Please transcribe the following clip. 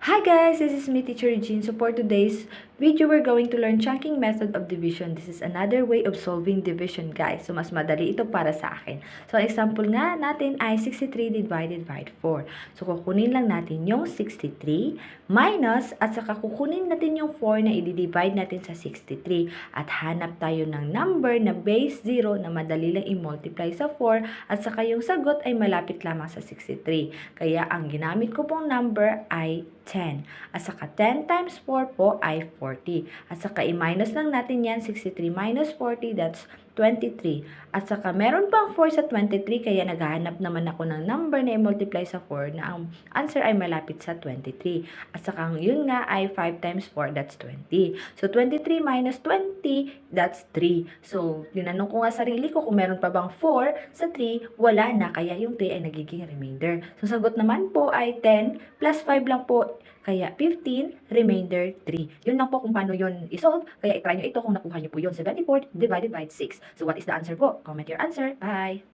Hi guys, this is me Teacher Jean. So for today's video, we're going to learn chunking method of division. This is another way of solving division, guys. So mas madali ito para sa akin. So example nga natin ay 63 divided by 4. So kukunin lang natin yung 63 minus at saka kukunin natin yung 4 na i-divide natin sa 63 at hanap tayo ng number na base 0 na madali lang i-multiply sa 4 at saka yung sagot ay malapit lamang sa 63. Kaya ang ginamit ko pong number ay 10. At saka 10 times 4 po ay 40. At saka i-minus lang natin yan, 63 minus 40, that's 23. At saka meron pang 4 sa 23, kaya naghahanap naman ako ng number na i-multiply sa 4 na ang answer ay malapit sa 23. At saka yun nga ay 5 times 4, that's 20. So 23 minus 20, that's 3. So tinanong ko nga sarili ko kung meron pa bang 4 sa 3, wala na, kaya yung 3 ay nagiging remainder. So sagot naman po ay 10 plus 5 lang po, kaya 15, remainder 3. Yun lang po kung paano yun isolve. Kaya itry nyo ito kung nakuha nyo po yun. 74 divided by 6. So what is the answer po? Comment your answer. Bye!